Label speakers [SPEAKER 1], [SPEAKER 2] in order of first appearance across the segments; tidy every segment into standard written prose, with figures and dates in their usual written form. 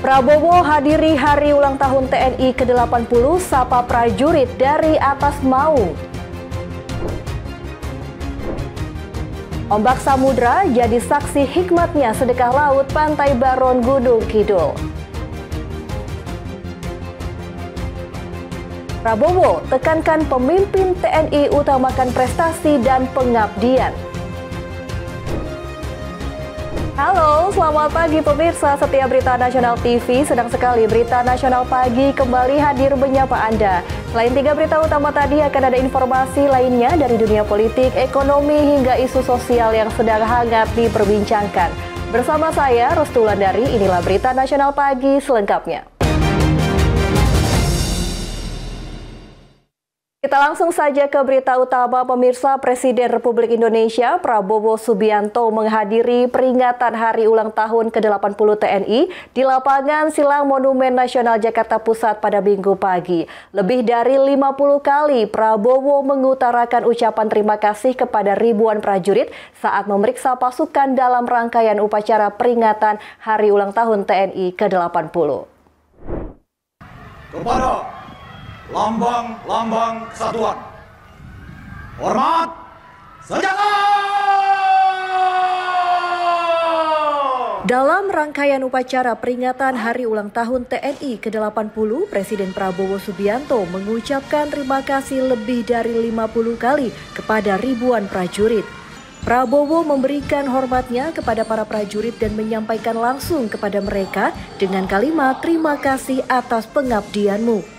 [SPEAKER 1] Prabowo hadiri hari ulang tahun TNI ke-80, sapa prajurit dari atas Maung. Ombak samudra jadi saksi hikmatnya sedekah laut Pantai Baron Gunung Kidul. Prabowo tekankan pemimpin TNI utamakan prestasi dan pengabdian. Halo, selamat pagi pemirsa setia Berita Nasional TV. Sedang sekali Berita Nasional Pagi kembali hadir menyapa Anda. Selain 3 berita utama tadi, akan ada informasi lainnya dari dunia politik, ekonomi, hingga isu sosial yang sedang hangat diperbincangkan. Bersama saya, Restu Wulandari, inilah Berita Nasional Pagi selengkapnya. Kita langsung saja ke berita utama pemirsa. Presiden Republik Indonesia Prabowo Subianto menghadiri peringatan hari ulang tahun ke-80 TNI di lapangan Silang Monumen Nasional Jakarta Pusat pada Minggu pagi. Lebih dari 50 kali Prabowo mengutarakan ucapan terima kasih kepada ribuan prajurit saat memeriksa pasukan dalam rangkaian upacara peringatan hari ulang tahun TNI ke-80.
[SPEAKER 2] Kepada lambang-lambang kesatuan, hormat, senjata!
[SPEAKER 1] Dalam rangkaian upacara peringatan Hari Ulang Tahun TNI ke-80, Presiden Prabowo Subianto mengucapkan terima kasih lebih dari 50 kali kepada ribuan prajurit. Prabowo memberikan hormatnya kepada para prajurit dan menyampaikan langsung kepada mereka dengan kalimat terima kasih atas pengabdianmu.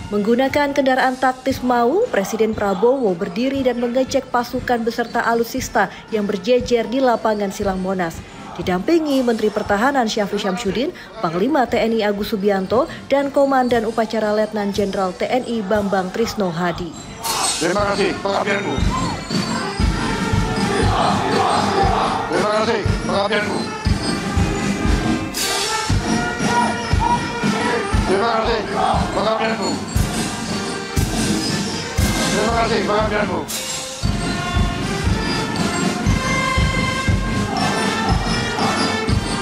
[SPEAKER 1] Menggunakan kendaraan taktis Maung, Presiden Prabowo berdiri dan mengecek pasukan beserta alutsista yang berjejer di lapangan Silang Monas. Didampingi Menteri Pertahanan Syafri Syamsuddin, Panglima TNI Agus Subianto, dan Komandan Upacara Letnan Jenderal TNI Bambang Trisno Hadi.
[SPEAKER 2] Terima kasih pengabdianmu. Terima kasih pengabdianmu. Terima kasih pengabdianmu. Terima kasih pengabdianmu.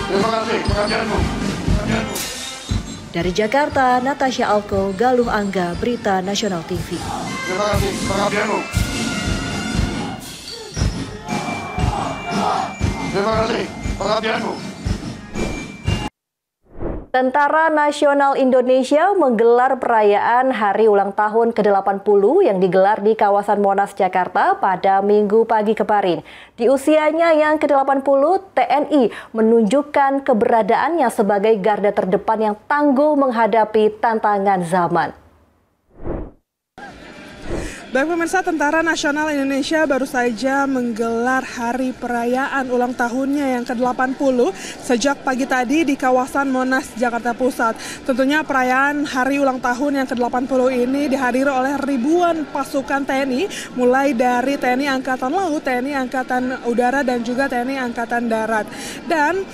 [SPEAKER 2] Terima kasih pengabdianmu.
[SPEAKER 1] Dari Jakarta, Natasha Alko, Galuh Angga, Berita Nasional TV.
[SPEAKER 2] Terima kasih pengabdianmu. Terima kasih pengabdianmu.
[SPEAKER 1] Tentara Nasional Indonesia menggelar perayaan Hari Ulang Tahun ke-80 yang digelar di kawasan Monas, Jakarta pada Minggu pagi kemarin. Di usianya yang ke-80, TNI menunjukkan keberadaannya sebagai garda terdepan yang tangguh menghadapi tantangan zaman.
[SPEAKER 3] Baik pemirsa, Tentara Nasional Indonesia baru saja menggelar hari perayaan ulang tahunnya yang ke-80 sejak pagi tadi di kawasan Monas, Jakarta Pusat. Tentunya perayaan hari ulang tahun yang ke-80 ini dihadiri oleh ribuan pasukan TNI, mulai dari TNI Angkatan Laut, TNI Angkatan Udara, dan juga TNI Angkatan Darat. Dan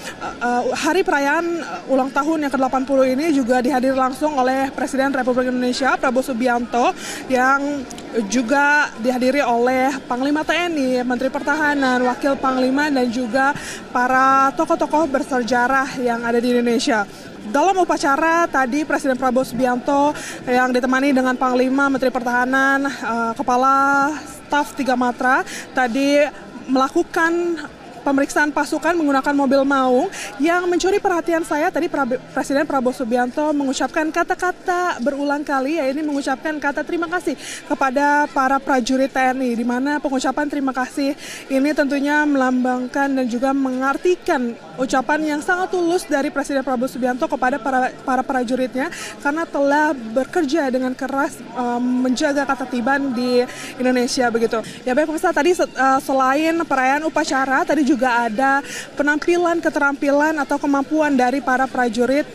[SPEAKER 3] hari perayaan ulang tahun yang ke-80 ini juga dihadiri langsung oleh Presiden Republik Indonesia Prabowo Subianto, yang juga dihadiri oleh Panglima TNI, Menteri Pertahanan, Wakil Panglima, dan juga para tokoh-tokoh bersejarah yang ada di Indonesia. Dalam upacara tadi, Presiden Prabowo Subianto yang ditemani dengan Panglima, Menteri Pertahanan, Kepala Staf 3 Matra tadi melakukan pemeriksaan pasukan menggunakan mobil Maung. Yang mencuri perhatian saya tadi, Presiden Prabowo Subianto mengucapkan kata-kata berulang kali, yaitu mengucapkan kata terima kasih kepada para prajurit TNI, di mana pengucapan terima kasih ini tentunya melambangkan dan juga mengartikan ucapan yang sangat tulus dari Presiden Prabowo Subianto kepada para prajuritnya, karena telah bekerja dengan keras menjaga ketertiban di Indonesia begitu. Ya baik pemirsa, tadi selain perayaan upacara, tadi juga ada penampilan keterampilan atau kemampuan dari para prajurit,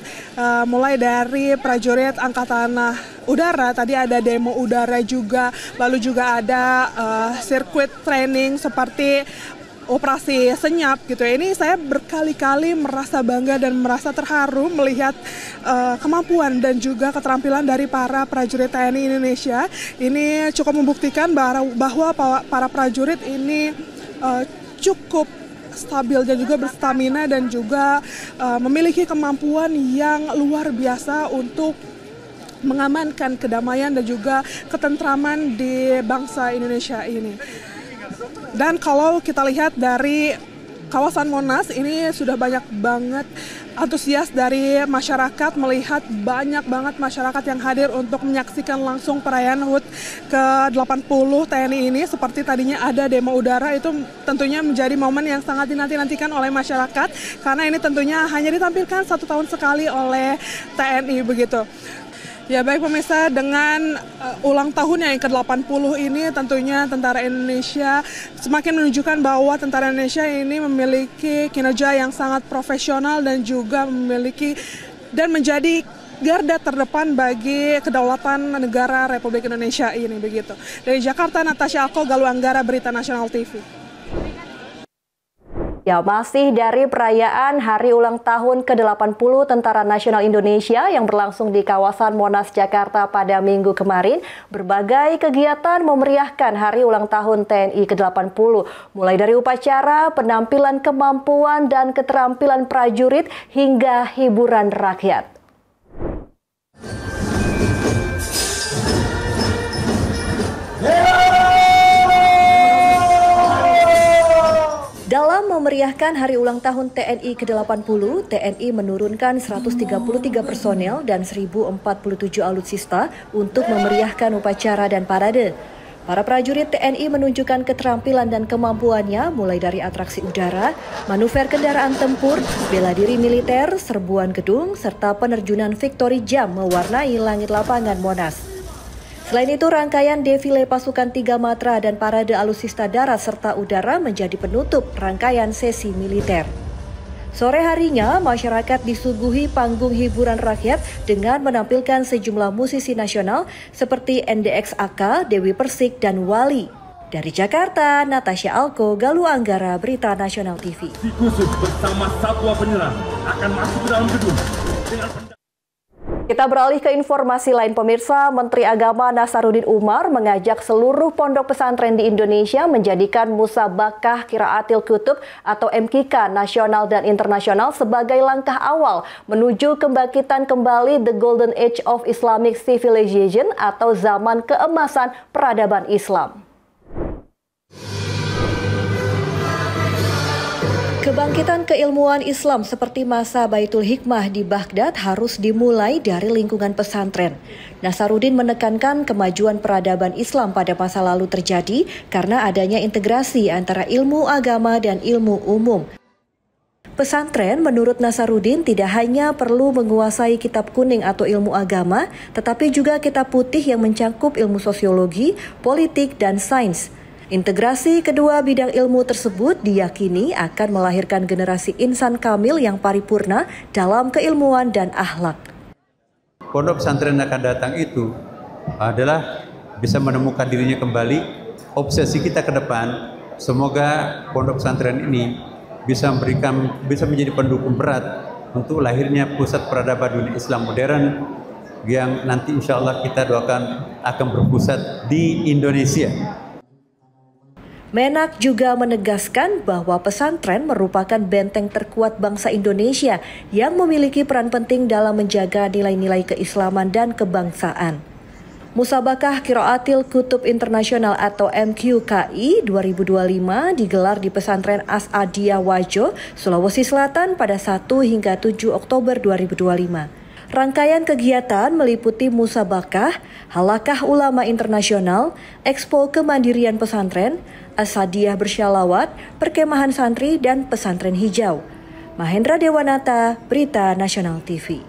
[SPEAKER 3] mulai dari prajurit Angkatan Udara, tadi ada demo udara juga, lalu juga ada sirkuit training seperti operasi senyap gitu. Ini saya berkali-kali merasa bangga dan merasa terharu melihat kemampuan dan juga keterampilan dari para prajurit TNI Indonesia. Ini cukup membuktikan bahwa para prajurit ini cukup stabil dan juga berstamina dan juga memiliki kemampuan yang luar biasa untuk mengamankan kedamaian dan juga ketentraman di bangsa Indonesia ini. Dan kalau kita lihat dari kawasan Monas ini sudah banyak banget antusias dari masyarakat, melihat banyak banget masyarakat yang hadir untuk menyaksikan langsung perayaan HUT ke-80 TNI ini. Seperti tadinya ada demo udara, itu tentunya menjadi momen yang sangat dinanti-nantikan oleh masyarakat karena ini tentunya hanya ditampilkan 1 tahun sekali oleh TNI begitu. Ya baik pemirsa, dengan ulang tahun yang ke-80 ini tentunya Tentara Indonesia semakin menunjukkan bahwa Tentara Indonesia ini memiliki kinerja yang sangat profesional dan juga memiliki dan menjadi garda terdepan bagi kedaulatan negara Republik Indonesia ini begitu. Dari Jakarta, Natasha Alko, Galuh Anggara, Berita Nasional TV.
[SPEAKER 1] Ya, masih dari perayaan Hari Ulang Tahun ke-80 Tentara Nasional Indonesia yang berlangsung di kawasan Monas, Jakarta pada Minggu kemarin, berbagai kegiatan memeriahkan Hari Ulang Tahun TNI ke-80, mulai dari upacara, penampilan kemampuan dan keterampilan prajurit, hingga hiburan rakyat. Dalam memeriahkan Hari Ulang Tahun TNI ke-80, TNI menurunkan 133 personel dan 1047 alutsista untuk memeriahkan upacara dan parade. Para prajurit TNI menunjukkan keterampilan dan kemampuannya mulai dari atraksi udara, manuver kendaraan tempur, bela diri militer, serbuan gedung, serta penerjunan Victory Jump mewarnai langit lapangan Monas. Selain itu, rangkaian defile pasukan 3 matra dan parade alutsista darat serta udara menjadi penutup rangkaian sesi militer. Sore harinya, masyarakat disuguhi panggung hiburan rakyat dengan menampilkan sejumlah musisi nasional seperti NDX-AK, Dewi Persik, dan Wali. Dari Jakarta, Natasha Alko, Galuh Anggara, Berita Nasional TV.
[SPEAKER 4] Khusus bersama Satwa Penyerang akan masuk ke dalam gedung dengan
[SPEAKER 1] Kita beralih ke informasi lain pemirsa. Menteri Agama Nasaruddin Umar mengajak seluruh pondok pesantren di Indonesia menjadikan Musabaqah Qiraatil Kutub atau MQK nasional dan internasional sebagai langkah awal menuju kebangkitan kembali the Golden Age of Islamic Civilization atau zaman keemasan peradaban Islam. Kebangkitan keilmuan Islam seperti masa Baitul Hikmah di Baghdad harus dimulai dari lingkungan pesantren. Nasaruddin menekankan kemajuan peradaban Islam pada masa lalu terjadi karena adanya integrasi antara ilmu agama dan ilmu umum. Pesantren menurut Nasaruddin tidak hanya perlu menguasai kitab kuning atau ilmu agama, tetapi juga kitab putih yang mencakup ilmu sosiologi, politik, dan sains. Integrasi kedua bidang ilmu tersebut diyakini akan melahirkan generasi insan kamil yang paripurna dalam keilmuan dan akhlak.
[SPEAKER 5] Pondok pesantren yang akan datang itu adalah bisa menemukan dirinya kembali. Obsesi kita ke depan, semoga pondok pesantren ini bisa menjadi pendukung berat untuk lahirnya pusat peradaban dunia Islam modern yang nanti insya Allah kita doakan akan berpusat di Indonesia.
[SPEAKER 1] Menak juga menegaskan bahwa pesantren merupakan benteng terkuat bangsa Indonesia yang memiliki peran penting dalam menjaga nilai-nilai keislaman dan kebangsaan. Musabaqah Qiraatil Kutub Internasional atau MQKI 2025 digelar di Pesantren As-Adiyah Wajo, Sulawesi Selatan pada 1 hingga 7 Oktober 2025. Rangkaian kegiatan meliputi musabaqah, halakah ulama internasional, ekspo kemandirian pesantren, As-Adiyah bersyalawat, perkemahan santri, dan pesantren hijau. Mahendra Dewanata, Berita Nasional TV.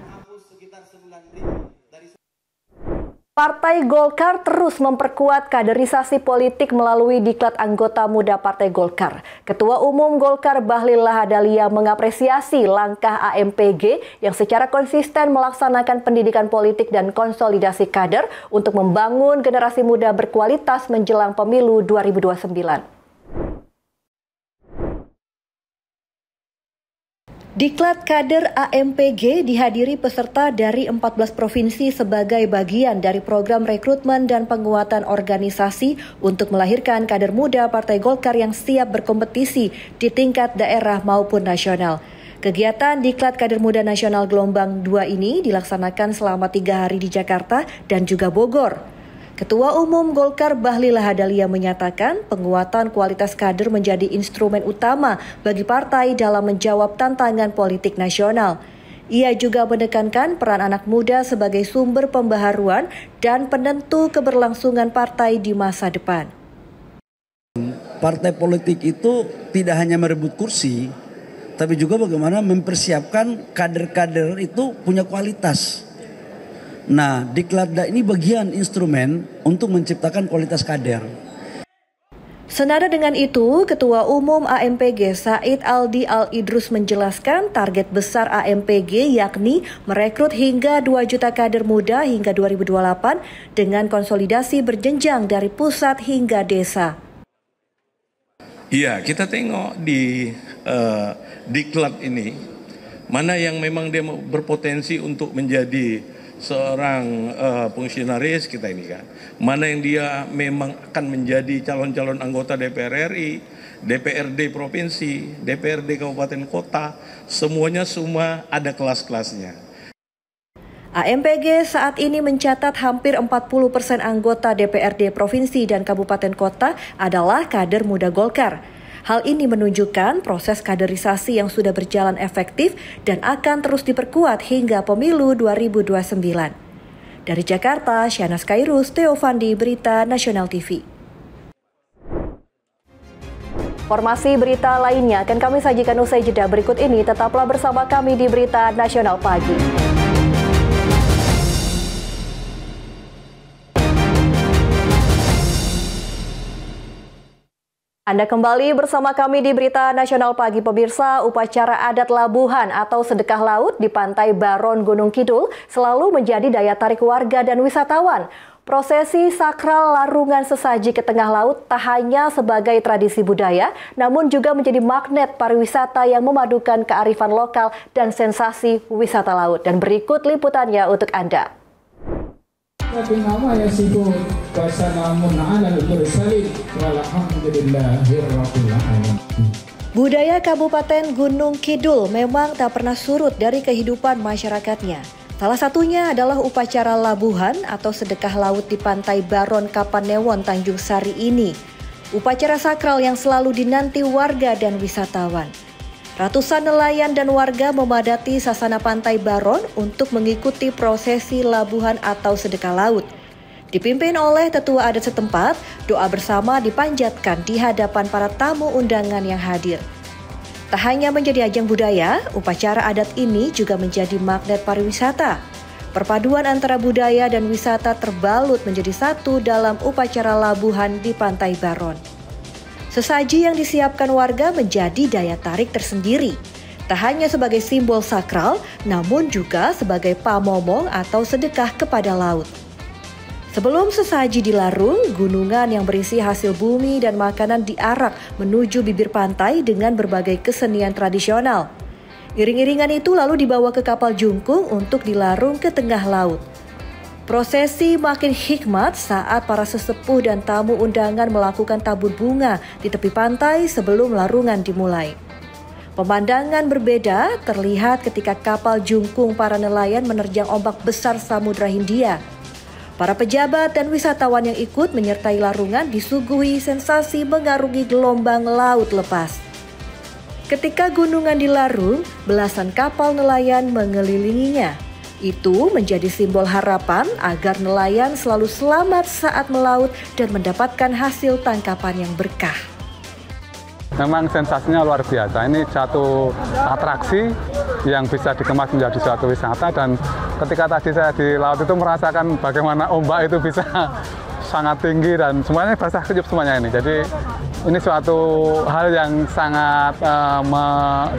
[SPEAKER 1] Partai Golkar terus memperkuat kaderisasi politik melalui diklat anggota muda Partai Golkar. Ketua Umum Golkar Bahlil Lahadalia mengapresiasi langkah AMPG yang secara konsisten melaksanakan pendidikan politik dan konsolidasi kader untuk membangun generasi muda berkualitas menjelang pemilu 2029. Diklat Kader AMPG dihadiri peserta dari 14 provinsi sebagai bagian dari program rekrutmen dan penguatan organisasi untuk melahirkan kader muda Partai Golkar yang siap berkompetisi di tingkat daerah maupun nasional. Kegiatan Diklat Kader Muda Nasional Gelombang 2 ini dilaksanakan selama 3 hari di Jakarta dan juga Bogor. Ketua Umum Golkar Bahlil Lahadalia menyatakan penguatan kualitas kader menjadi instrumen utama bagi partai dalam menjawab tantangan politik nasional. Ia juga menekankan peran anak muda sebagai sumber pembaharuan dan penentu keberlangsungan partai di masa depan.
[SPEAKER 6] Partai politik itu tidak hanya merebut kursi, tapi juga bagaimana mempersiapkan kader-kader itu punya kualitas. Nah, Diklatda ini bagian instrumen untuk menciptakan kualitas kader.
[SPEAKER 1] Senada dengan itu, Ketua Umum AMPG Said Aldi Al-Idrus menjelaskan target besar AMPG yakni merekrut hingga 2 juta kader muda hingga 2028 dengan konsolidasi berjenjang dari pusat hingga desa.
[SPEAKER 7] Iya, kita tengok di Diklat ini, mana yang memang dia berpotensi untuk menjadi seorang fungsionaris kita ini kan. Mana yang dia memang akan menjadi calon-calon anggota DPR RI, DPRD provinsi, DPRD kabupaten kota, semuanya semua ada kelas-kelasnya.
[SPEAKER 1] AMPG saat ini mencatat hampir 40% anggota DPRD provinsi dan kabupaten kota adalah kader muda Golkar. Hal ini menunjukkan proses kaderisasi yang sudah berjalan efektif dan akan terus diperkuat hingga pemilu 2029. Dari Jakarta, Syahnas Kairus, Teofandi, Berita Nasional TV. Informasi berita lainnya akan kami sajikan usai jeda berikut ini. Tetaplah bersama kami di Berita Nasional Pagi. Anda kembali bersama kami di Berita Nasional Pagi. Pemirsa, upacara adat labuhan atau sedekah laut di Pantai Baron Gunung Kidul selalu menjadi daya tarik warga dan wisatawan. Prosesi sakral larungan sesaji ke tengah laut tak hanya sebagai tradisi budaya, namun juga menjadi magnet pariwisata yang memadukan kearifan lokal dan sensasi wisata laut. Dan berikut liputannya untuk Anda. Budaya Kabupaten Gunung Kidul memang tak pernah surut dari kehidupan masyarakatnya. Salah satunya adalah upacara labuhan atau sedekah laut di Pantai Baron Kapanewon, Tanjung Sari ini. Upacara sakral yang selalu dinanti warga dan wisatawan. Ratusan nelayan dan warga memadati sasana Pantai Baron untuk mengikuti prosesi labuhan atau sedekah laut. Dipimpin oleh tetua adat setempat, doa bersama dipanjatkan di hadapan para tamu undangan yang hadir. Tak hanya menjadi ajang budaya, upacara adat ini juga menjadi magnet pariwisata. Perpaduan antara budaya dan wisata terbalut menjadi satu dalam upacara labuhan di Pantai Baron. Sesaji yang disiapkan warga menjadi daya tarik tersendiri. Tak hanya sebagai simbol sakral, namun juga sebagai pamomong atau sedekah kepada laut. Sebelum sesaji dilarung, gunungan yang berisi hasil bumi dan makanan diarak menuju bibir pantai dengan berbagai kesenian tradisional. Iring-iringan itu lalu dibawa ke kapal jungkung untuk dilarung ke tengah laut. Prosesi makin hikmat saat para sesepuh dan tamu undangan melakukan tabur bunga di tepi pantai sebelum larungan dimulai. Pemandangan berbeda terlihat ketika kapal jungkung para nelayan menerjang ombak besar Samudra Hindia. Para pejabat dan wisatawan yang ikut menyertai larungan disuguhi sensasi mengarungi gelombang laut lepas. Ketika gunungan dilarung, belasan kapal nelayan mengelilinginya. Itu menjadi simbol harapan agar nelayan selalu selamat saat melaut dan mendapatkan hasil tangkapan yang berkah.
[SPEAKER 8] Memang sensasinya luar biasa. Ini satu atraksi yang bisa dikemas menjadi suatu wisata, dan ketika tadi saya di laut itu merasakan bagaimana ombak itu bisa sangat tinggi dan semuanya basah kuyup semuanya ini. Jadi ini suatu hal yang sangat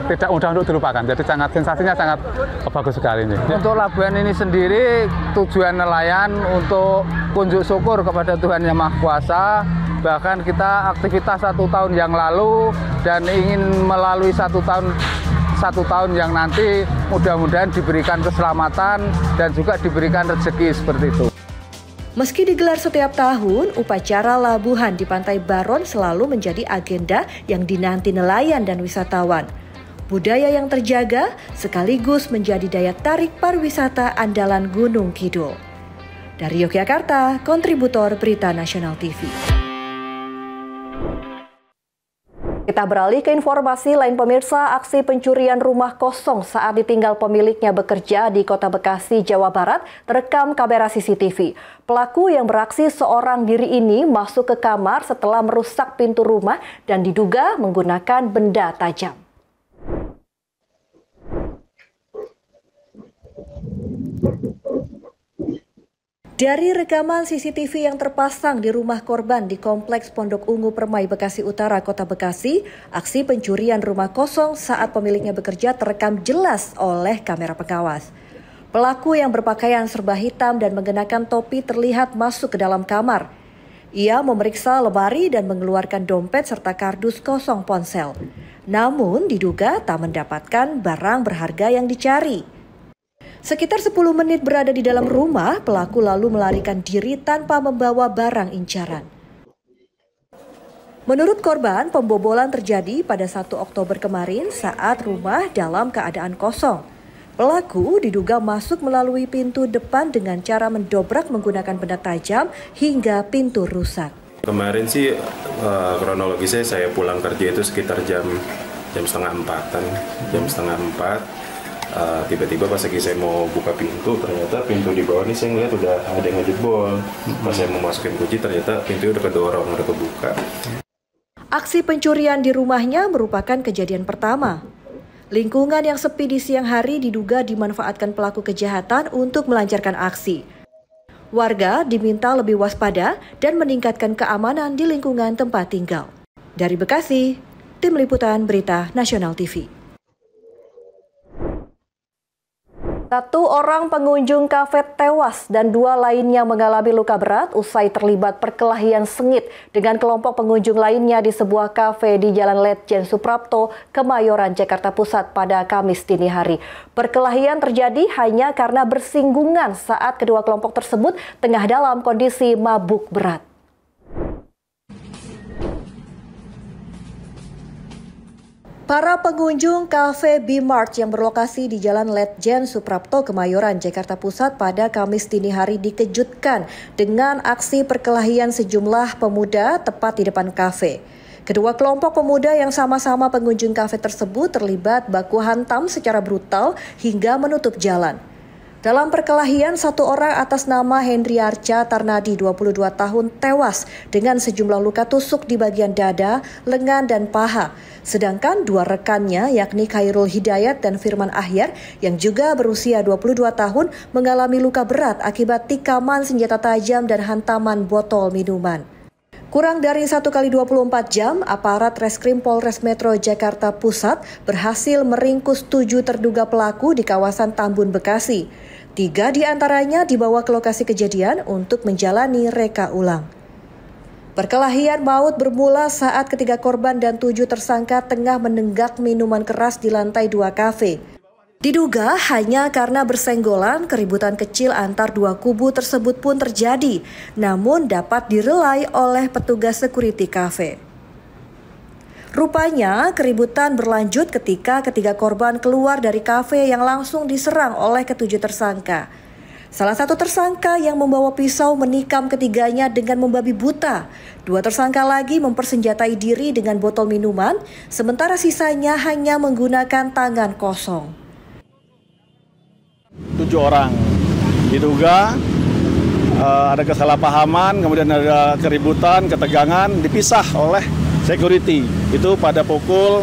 [SPEAKER 8] tidak mudah untuk dilupakan. Jadi sensasinya sangat bagus sekali ini.
[SPEAKER 9] Untuk labuhan ini sendiri tujuan nelayan untuk kunjuk syukur kepada Tuhan Yang Maha Kuasa. Bahkan kita aktivitas 1 tahun yang lalu dan ingin melalui 1 tahun 1 tahun yang nanti mudah-mudahan diberikan keselamatan dan juga diberikan rezeki seperti itu.
[SPEAKER 1] Meski digelar setiap tahun, upacara labuhan di Pantai Baron selalu menjadi agenda yang dinanti nelayan dan wisatawan. Budaya yang terjaga sekaligus menjadi daya tarik pariwisata andalan Gunung Kidul. Dari Yogyakarta, kontributor Berita Nasional TV. Kita beralih ke informasi lain pemirsa, aksi pencurian rumah kosong saat ditinggal pemiliknya bekerja di Kota Bekasi, Jawa Barat terekam kamera CCTV. Pelaku yang beraksi seorang diri ini masuk ke kamar setelah merusak pintu rumah dan diduga menggunakan benda tajam. Dari rekaman CCTV yang terpasang di rumah korban di Kompleks Pondok Ungu Permai, Bekasi Utara, Kota Bekasi, aksi pencurian rumah kosong saat pemiliknya bekerja terekam jelas oleh kamera pengawas. Pelaku yang berpakaian serba hitam dan mengenakan topi terlihat masuk ke dalam kamar. Ia memeriksa lemari dan mengeluarkan dompet serta kardus kosong ponsel. Namun diduga tak mendapatkan barang berharga yang dicari. Sekitar 10 menit berada di dalam rumah, pelaku lalu melarikan diri tanpa membawa barang incaran. Menurut korban, pembobolan terjadi pada 1 Oktober kemarin saat rumah dalam keadaan kosong. Pelaku diduga masuk melalui pintu depan dengan cara mendobrak menggunakan benda tajam hingga pintu rusak.
[SPEAKER 10] Kemarin sih kronologisnya saya pulang kerja itu sekitar jam 3:30-an, jam 3:30. Tiba-tiba pas lagi saya mau buka pintu, ternyata pintu di bawah ini saya ngeliat udah ada yang ngejebol. Pas saya mau masukin kunci, ternyata pintu udah kedorong, udah kebuka.
[SPEAKER 1] Aksi pencurian di rumahnya merupakan kejadian pertama. Lingkungan yang sepi di siang hari diduga dimanfaatkan pelaku kejahatan untuk melancarkan aksi. Warga diminta lebih waspada dan meningkatkan keamanan di lingkungan tempat tinggal. Dari Bekasi, Tim Liputan Berita Nasional TV. 1 orang pengunjung kafe tewas dan 2 lainnya mengalami luka berat usai terlibat perkelahian sengit dengan kelompok pengunjung lainnya di sebuah kafe di Jalan Letjen Suprapto, Kemayoran, Jakarta Pusat pada Kamis dini hari. Perkelahian terjadi hanya karena bersinggungan saat kedua kelompok tersebut tengah dalam kondisi mabuk berat. Para pengunjung Cafe B-Mart yang berlokasi di Jalan Letjen Suprapto, Kemayoran, Jakarta Pusat pada Kamis dini hari dikejutkan dengan aksi perkelahian sejumlah pemuda tepat di depan kafe. Kedua kelompok pemuda yang sama-sama pengunjung kafe tersebut terlibat baku hantam secara brutal hingga menutup jalan. Dalam perkelahian, 1 orang atas nama Hendri Arca Tarnadi, 22 tahun, tewas dengan sejumlah luka tusuk di bagian dada, lengan, dan paha. Sedangkan 2 rekannya, yakni Khairul Hidayat dan Firman Ahyar, yang juga berusia 22 tahun, mengalami luka berat akibat tikaman senjata tajam dan hantaman botol minuman. Kurang dari 1x24 jam, aparat Reskrim Polres Metro Jakarta Pusat berhasil meringkus 7 terduga pelaku di kawasan Tambun, Bekasi. 3 di antaranya dibawa ke lokasi kejadian untuk menjalani reka ulang. Perkelahian maut bermula saat ketiga korban dan 7 tersangka tengah menenggak minuman keras di lantai 2 kafe. Diduga hanya karena bersenggolan, keributan kecil antar 2 kubu tersebut pun terjadi, namun dapat direlai oleh petugas security kafe. Rupanya keributan berlanjut ketika ketiga korban keluar dari kafe yang langsung diserang oleh ke-7 tersangka. Salah satu tersangka yang membawa pisau menikam ketiganya dengan membabi buta. 2 tersangka lagi mempersenjatai diri dengan botol minuman, sementara sisanya hanya menggunakan tangan kosong.
[SPEAKER 11] 7 orang diduga ada kesalahpahaman, kemudian ada keributan, ketegangan, dipisah oleh security. Itu pada pukul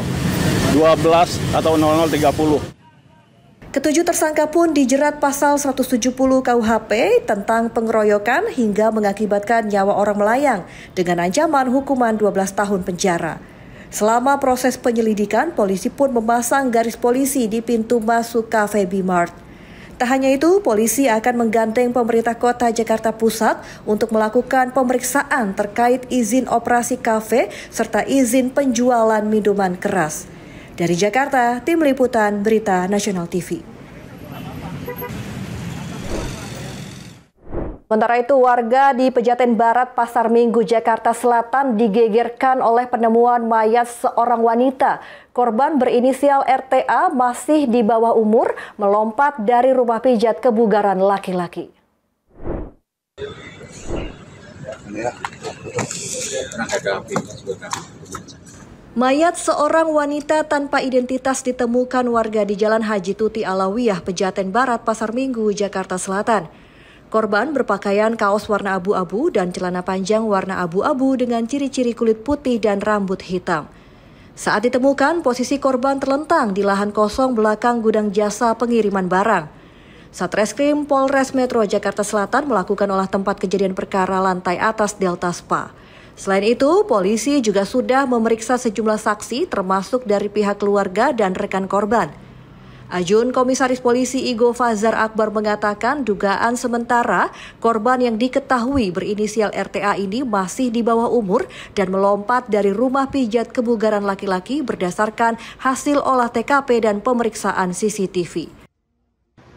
[SPEAKER 11] 12 atau 00.30.
[SPEAKER 1] Ke-7 tersangka pun dijerat pasal 170 KUHP tentang pengeroyokan hingga mengakibatkan nyawa orang melayang dengan ancaman hukuman 12 tahun penjara. Selama proses penyelidikan, polisi pun memasang garis polisi di pintu masuk Cafe B-Mart. Tak hanya itu, polisi akan menggandeng pemerintah kota Jakarta Pusat untuk melakukan pemeriksaan terkait izin operasi kafe serta izin penjualan minuman keras. Dari Jakarta, Tim Liputan Berita Nasional TV. Sementara itu, warga di Pejaten Barat, Pasar Minggu, Jakarta Selatan digegerkan oleh penemuan mayat seorang wanita. Korban berinisial RTA masih di bawah umur melompat dari rumah pijat kebugaran laki-laki. Mayat seorang wanita tanpa identitas ditemukan warga di Jalan Haji Tuti Alawiyah, Pejaten Barat, Pasar Minggu, Jakarta Selatan. Korban berpakaian kaos warna abu-abu dan celana panjang warna abu-abu dengan ciri-ciri kulit putih dan rambut hitam. Saat ditemukan, posisi korban terlentang di lahan kosong belakang gudang jasa pengiriman barang. Satreskrim Polres Metro Jakarta Selatan melakukan olah tempat kejadian perkara lantai atas Delta Spa. Selain itu, polisi juga sudah memeriksa sejumlah saksi termasuk dari pihak keluarga dan rekan korban. Ajun Komisaris Polisi Igo Fazar Akbar mengatakan dugaan sementara korban yang diketahui berinisial RTA ini masih di bawah umur dan melompat dari rumah pijat kebugaran laki-laki berdasarkan hasil olah TKP dan pemeriksaan CCTV.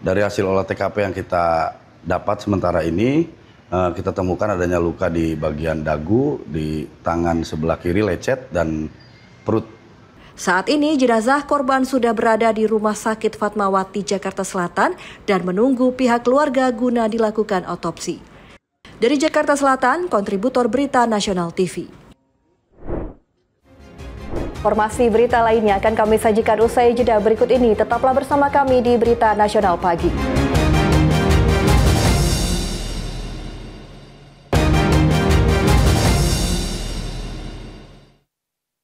[SPEAKER 6] Dari hasil olah TKP yang kita dapat sementara ini, kita temukan adanya luka di bagian dagu, di tangan sebelah kiri lecet, dan perut.
[SPEAKER 1] Saat ini jenazah korban sudah berada di Rumah Sakit Fatmawati, Jakarta Selatan dan menunggu pihak keluarga guna dilakukan otopsi. Dari Jakarta Selatan, kontributor Berita Nasional TV. Informasi berita lainnya akan kami sajikan usai jeda berikut ini. Tetaplah bersama kami di Berita Nasional Pagi.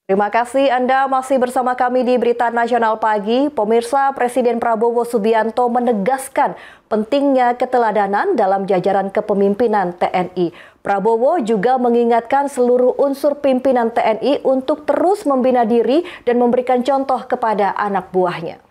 [SPEAKER 1] Terima kasih Anda masih bersama kami di Berita Nasional Pagi. Pemirsa, Presiden Prabowo Subianto menegaskan pentingnya keteladanan dalam jajaran kepemimpinan TNI. Prabowo juga mengingatkan seluruh unsur pimpinan TNI untuk terus membina diri dan memberikan contoh kepada anak buahnya.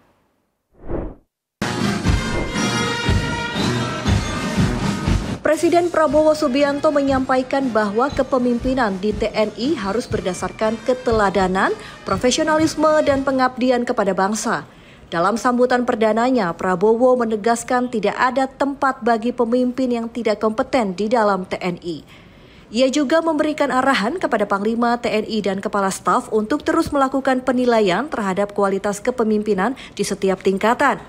[SPEAKER 1] Presiden Prabowo Subianto menyampaikan bahwa kepemimpinan di TNI harus berdasarkan keteladanan, profesionalisme, dan pengabdian kepada bangsa. Dalam sambutan perdananya, Prabowo menegaskan tidak ada tempat bagi pemimpin yang tidak kompeten di dalam TNI. Ia juga memberikan arahan kepada Panglima TNI dan Kepala Staf untuk terus melakukan penilaian terhadap kualitas kepemimpinan di setiap tingkatan.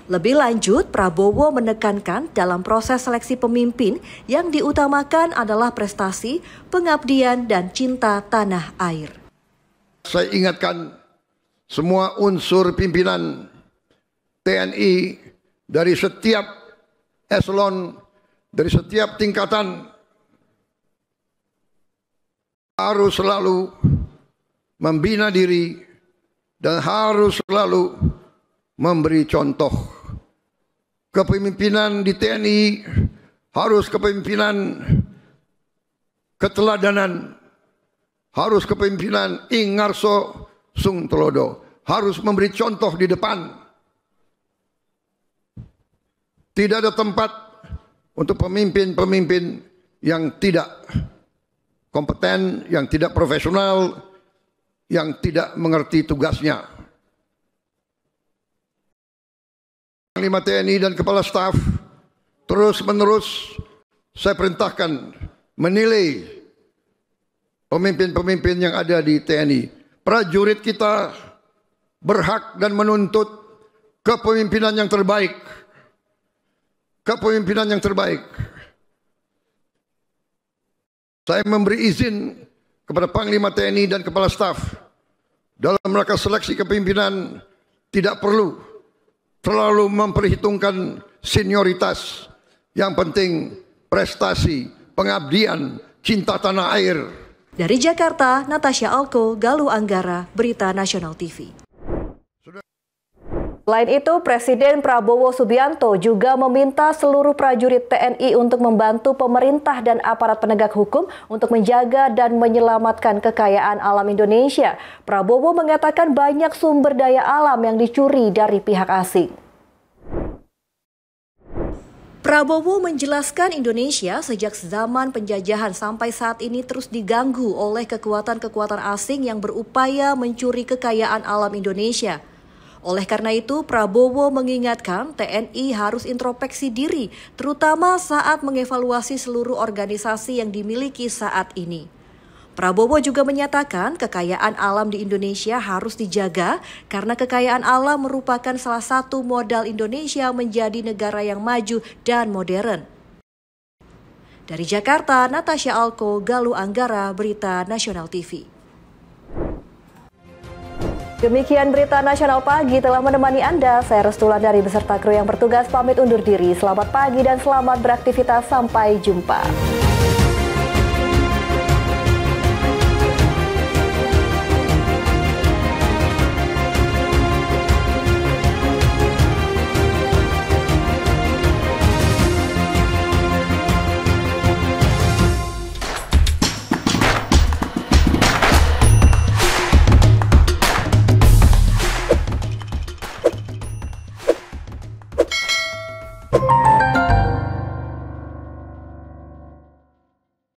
[SPEAKER 1] Lebih lanjut, Prabowo menekankan dalam proses seleksi pemimpin yang diutamakan adalah prestasi, pengabdian, dan cinta tanah air.
[SPEAKER 2] Saya ingatkan semua unsur pimpinan TNI dari setiap eselon, dari setiap tingkatan harus selalu membina diri dan harus selalu memberi contoh. Kepemimpinan di TNI harus kepemimpinan keteladanan, harus kepemimpinan ingarso sung telodo, harus memberi contoh di depan. Tidak ada tempat untuk pemimpin-pemimpin yang tidak kompeten, yang tidak profesional, yang tidak mengerti tugasnya. Panglima TNI dan Kepala Staf terus-menerus saya perintahkan menilai pemimpin-pemimpin yang ada di TNI. Prajurit kita berhak dan menuntut kepemimpinan yang terbaik. Kepemimpinan yang terbaik. Saya memberi izin kepada Panglima TNI dan Kepala Staf dalam rangka seleksi kepemimpinan tidak perlu terlalu memperhitungkan senioritas. Yang penting prestasi, pengabdian, cinta tanah air.
[SPEAKER 1] Dari Jakarta, Natasha Alko, Galuh Anggara, Berita Nasional TV. Selain itu, Presiden Prabowo Subianto juga meminta seluruh prajurit TNI untuk membantu pemerintah dan aparat penegak hukum untuk menjaga dan menyelamatkan kekayaan alam Indonesia. Prabowo mengatakan banyak sumber daya alam yang dicuri dari pihak asing. Prabowo menjelaskan Indonesia sejak zaman penjajahan sampai saat ini terus diganggu oleh kekuatan-kekuatan asing yang berupaya mencuri kekayaan alam Indonesia. Oleh karena itu, Prabowo mengingatkan TNI harus introspeksi diri, terutama saat mengevaluasi seluruh organisasi yang dimiliki saat ini. Prabowo juga menyatakan kekayaan alam di Indonesia harus dijaga karena kekayaan alam merupakan salah satu modal Indonesia menjadi negara yang maju dan modern. Dari Jakarta, Natasha Alko, Galuh Anggara, Berita Nasional TV. Demikian Berita Nasional Pagi telah menemani Anda. Saya Restulandari beserta kru yang bertugas pamit undur diri. Selamat pagi dan selamat beraktivitas. Sampai jumpa.